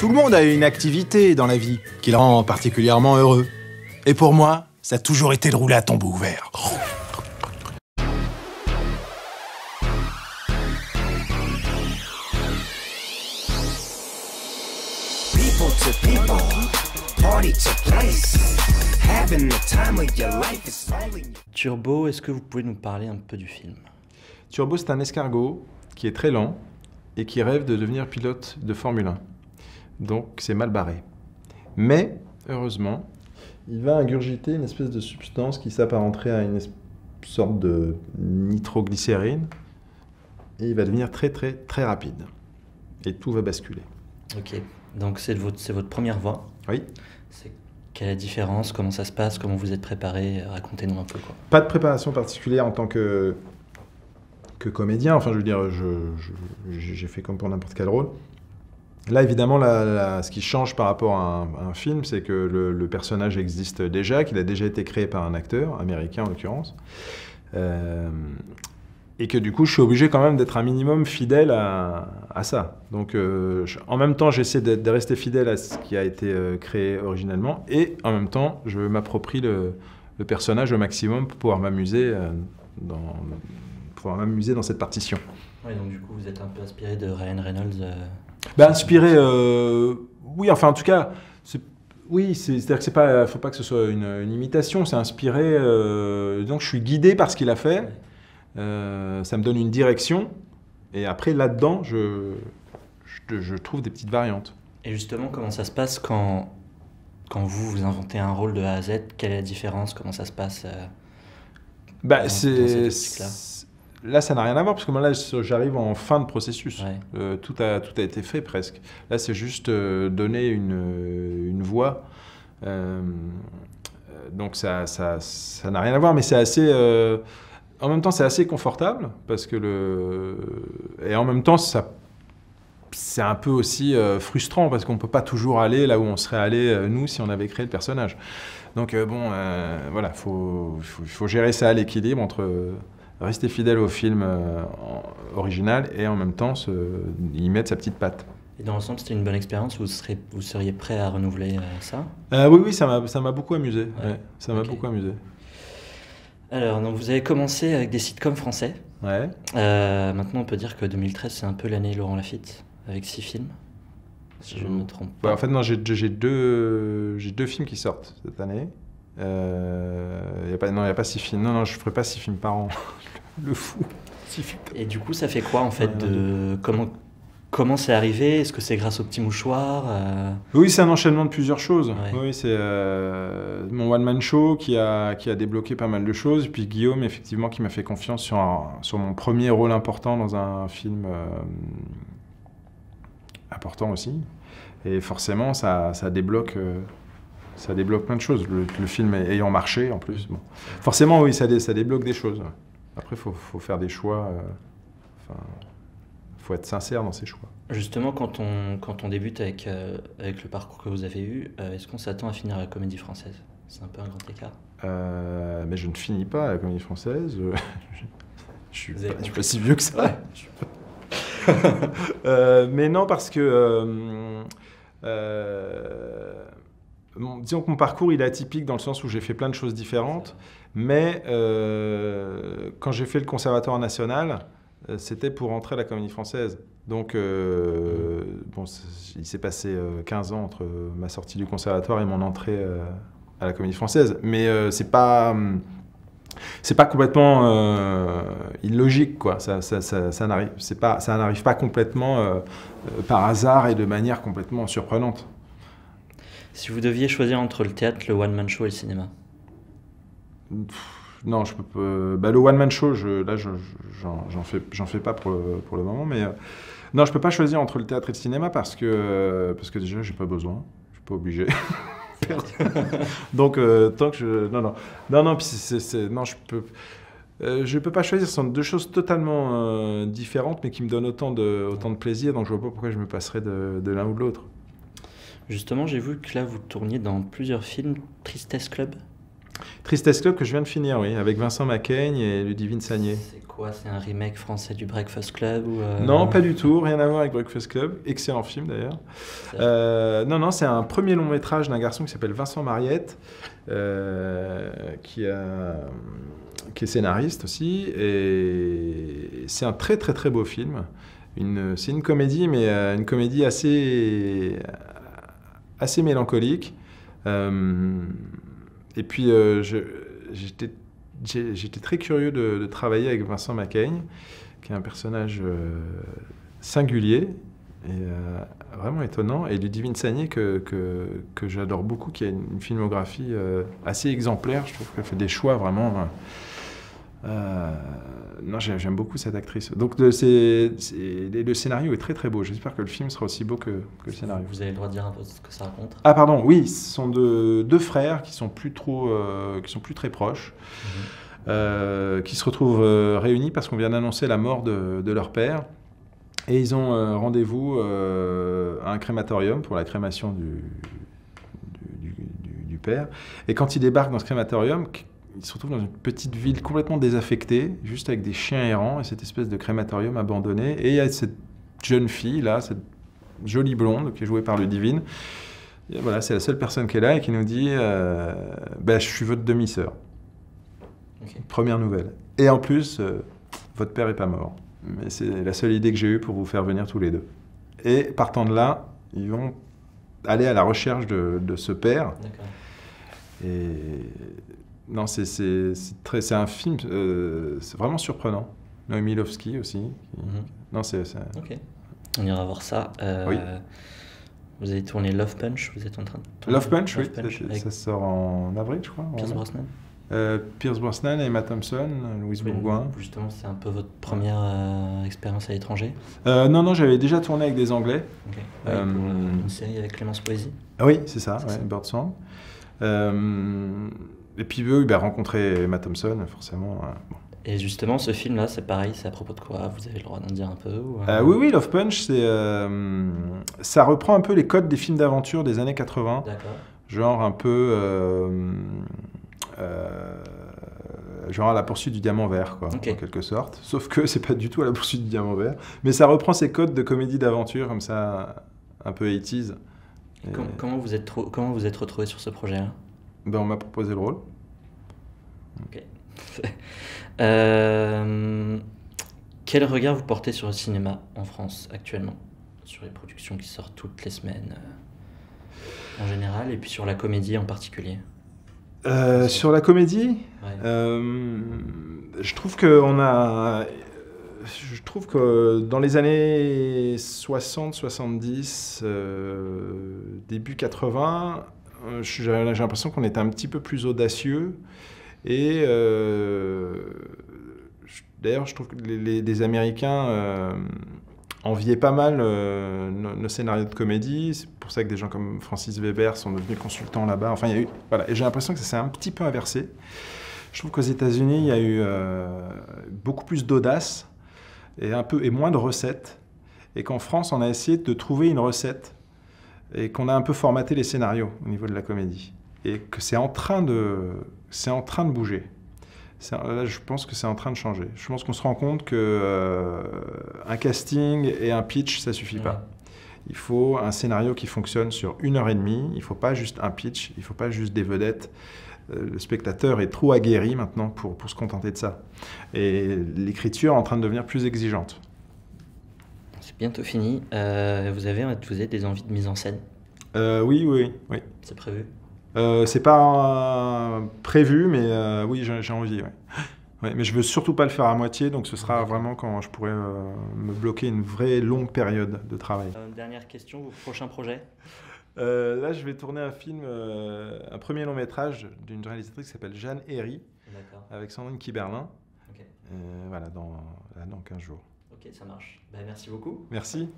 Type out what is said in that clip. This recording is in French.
Tout le monde a une activité dans la vie qui le rend particulièrement heureux. Et pour moi, ça a toujours été de rouler à tombeau ouvert. Turbo, est-ce que vous pouvez nous parler un peu du film? Turbo, c'est un escargot qui est très lent et qui rêve de devenir pilote de Formule 1. Donc, c'est mal barré. Mais, heureusement, il va ingurgiter une espèce de substance qui s'apparenterait à une sorte de nitroglycérine et il va devenir très, très, très rapide. Et tout va basculer. Ok, donc c'est votre première voix. Oui. Quelle est la différence? Comment ça se passe? Comment vous êtes préparé? Racontez-nous un peu, quoi. Pas de préparation particulière en tant que comédien. Enfin, je veux dire, j'ai fait comme pour n'importe quel rôle. Là, évidemment, ce qui change par rapport à un film, c'est que le personnage existe déjà, qu'il a déjà été créé par un acteur, américain en l'occurrence. Et que du coup, je suis obligé quand même d'être un minimum fidèle à ça. Donc, en même temps, j'essaie de rester fidèle à ce qui a été créé originellement. Et en même temps, je m'approprie le personnage au maximum pour pouvoir m'amuser dans cette partition. Oui, donc du coup, vous êtes un peu inspiré de Ryan Reynolds inspiré, oui, enfin en tout cas, c'est-à-dire que faut pas que ce soit une imitation, c'est inspiré, donc je suis guidé par ce qu'il a fait, ça me donne une direction, et après là-dedans, je trouve des petites variantes. Et justement, comment ça se passe quand vous inventez un rôle de A à Z? Quelle est la différence? Comment ça se passe dans cette optique-là? Là, ça n'a rien à voir, parce que moi, là, j'arrive en fin de processus. Ouais. Tout a été fait, presque. Là, c'est juste donner une voix. Donc, ça n'a rien à voir, mais c'est assez... en même temps, c'est assez confortable, parce que et en même temps, c'est un peu aussi frustrant, parce qu'on ne peut pas toujours aller là où on serait allé, nous, si on avait créé le personnage. Donc, voilà, faut gérer ça à l'équilibre entre... rester fidèle au film original et en même temps y mettre sa petite patte. Et dans l'ensemble, c'était une bonne expérience? Vous seriez prêt à renouveler ça? Oui, ça m'a beaucoup amusé. Ouais. Ouais, ça m'a beaucoup amusé. Alors, donc vous avez commencé avec des sitcoms français. Ouais. Maintenant, on peut dire que 2013, c'est un peu l'année Laurent Lafitte, avec 6 films, si je ne me trompe pas. En fait, non, j'ai deux films qui sortent cette année. Il n'y a pas 6 films. Non, je ne ferai pas 6 films par an. Le fou. 6 films. Et du coup, ça fait quoi en fait Comment c'est arrivé? Est-ce que c'est grâce au petit mouchoir Oui, c'est un enchaînement de plusieurs choses. Ouais. Oui, c'est mon one-man show qui a débloqué pas mal de choses. Et puis Guillaume, effectivement, qui m'a fait confiance sur mon premier rôle important dans un film important aussi. Et forcément, ça débloque... ça débloque plein de choses, le film ayant marché en plus. Bon. Forcément, oui, ça débloque des choses. Après, il faut faire des choix. Faut être sincère dans ses choix. Justement, quand on débute avec le parcours que vous avez eu, est-ce qu'on s'attend à finir à la Comédie Française? C'est un peu un grand écart. Mais je ne finis pas à la Comédie Française. Je suis pas si vieux que ça. Ouais. Mais non, parce que... disons que mon parcours il est atypique dans le sens où j'ai fait plein de choses différentes, mais quand j'ai fait le Conservatoire national, c'était pour entrer à la Comédie Française. Donc, il s'est passé 15 ans entre ma sortie du Conservatoire et mon entrée à la Comédie Française. Mais c'est pas complètement illogique, quoi. Ça n'arrive pas complètement par hasard et de manière complètement surprenante. Si vous deviez choisir entre le théâtre, le one-man show et le cinéma? Non, je peux pas. Le one-man show, j'en fais pas pour le moment, mais non, je peux pas choisir entre le théâtre et le cinéma parce que déjà, j'ai pas besoin, je suis pas obligé. Donc, tant que non, puis non, je peux pas choisir. Ce sont deux choses totalement différentes, mais qui me donnent autant de plaisir. Donc, je vois pas pourquoi je me passerais de l'un ou de l'autre. Justement, j'ai vu que là, vous tourniez dans plusieurs films. Tristesse Club? Tristesse Club que je viens de finir, oui, avec Vincent Macaigne et Ludivine Sagné. C'est quoi? C'est un remake français du Breakfast Club ou Non, pas du tout, rien à voir avec Breakfast Club. Excellent film d'ailleurs. Non, c'est un premier long métrage d'un garçon qui s'appelle Vincent Mariette, qui est scénariste aussi. Et c'est un très très très beau film. C'est une comédie, mais une comédie assez mélancolique. Et puis j'étais très curieux de travailler avec Vincent Macaigne, qui est un personnage singulier et vraiment étonnant, et Ludivine Sagné que j'adore beaucoup, qui a une filmographie assez exemplaire. Je trouve qu'elle fait des choix vraiment... non, j'aime beaucoup cette actrice. Donc le scénario est très très beau. J'espère que le film sera aussi beau que le scénario. Vous avez le droit de dire un peu ce que ça raconte? Ah pardon, oui, ce sont deux frères qui sont plus très proches, qui se retrouvent réunis parce qu'on vient d'annoncer la mort de leur père. Et ils ont rendez-vous à un crématorium pour la crémation du père. Et quand ils débarquent dans ce crématorium, ils se retrouvent dans une petite ville complètement désaffectée, juste avec des chiens errants et cette espèce de crématorium abandonné. Et il y a cette jeune fille, là, cette jolie blonde qui est jouée par Ludivine. Et voilà, c'est la seule personne qui est là et qui nous dit je suis votre demi-sœur. Okay. Première nouvelle. Et en plus, votre père n'est pas mort. Mais c'est la seule idée que j'ai eue pour vous faire venir tous les deux. Et partant de là, ils vont aller à la recherche de ce père. D'accord. Et... Non, c'est un film, c'est vraiment surprenant. Noémie Lovski aussi. Non, Ok, on ira voir ça. Oui. Vous avez tourné Love Punch, vous êtes en train de tourner Love Punch, oui, ça sort en avril, je crois. Pierce Brosnan. Pierce Brosnan, Emma Thompson, Louise Bourgoin. Justement, c'est un peu votre première expérience à l'étranger? Non, j'avais déjà tourné avec des Anglais. Okay. Pour une série avec Clémence Poésy. Oui, c'est ça, Birdsong. Et puis rencontrer Emma Thompson, forcément. Bon. Et justement, ce film-là, c'est pareil, c'est à propos de quoi? Vous avez le droit d'en dire un peu ou... Oui, Love Punch, ça reprend un peu les codes des films d'aventure des années 80. D'accord. Genre un peu... genre à la poursuite du diamant vert, quoi, okay. En quelque sorte. Sauf que c'est pas du tout à la poursuite du diamant vert. Mais ça reprend ces codes de comédie d'aventure, comme ça, un peu 80s. Comment vous êtes retrouvé sur ce projet-là? On m'a proposé le rôle. Ok. Quel regard vous portez sur le cinéma en France actuellement? Sur les productions qui sortent toutes les semaines en général, et puis sur la comédie en particulier? Sur la comédie, je trouve que dans les années 60-70, début 80, j'ai l'impression qu'on était un petit peu plus audacieux. Et d'ailleurs, je trouve que les Américains enviaient pas mal nos scénarios de comédie. C'est pour ça que des gens comme Francis Weber sont devenus consultants là-bas. Enfin, il y a eu, voilà. Et j'ai l'impression que ça s'est un petit peu inversé. Je trouve qu'aux États-Unis, il y a eu beaucoup plus d'audace et moins de recettes. Et qu'en France, on a essayé de trouver une recette et qu'on a un peu formaté les scénarios au niveau de la comédie. Et que c'est en train de bouger. Là, je pense que c'est en train de changer. Je pense qu'on se rend compte qu'un casting et un pitch, ça ne suffit pas. Il faut un scénario qui fonctionne sur 1h30. Il ne faut pas juste un pitch, il ne faut pas juste des vedettes. Le spectateur est trop aguerri maintenant pour se contenter de ça. Et l'écriture est en train de devenir plus exigeante. C'est bientôt fini. Vous avez des envies de mise en scène? Oui. C'est prévu? C'est pas prévu, mais oui, j'ai envie. Ouais, mais je veux surtout pas le faire à moitié, donc ce sera vraiment quand je pourrai me bloquer une vraie longue période de travail. Dernière question, vos prochains projets? Là, je vais tourner un film, un premier long métrage d'une réalisatrice qui s'appelle Jeanne Herry, avec Sandrine Kiberlin. Okay. Voilà, dans 15 jours. Ok, ça marche. Merci beaucoup. Merci.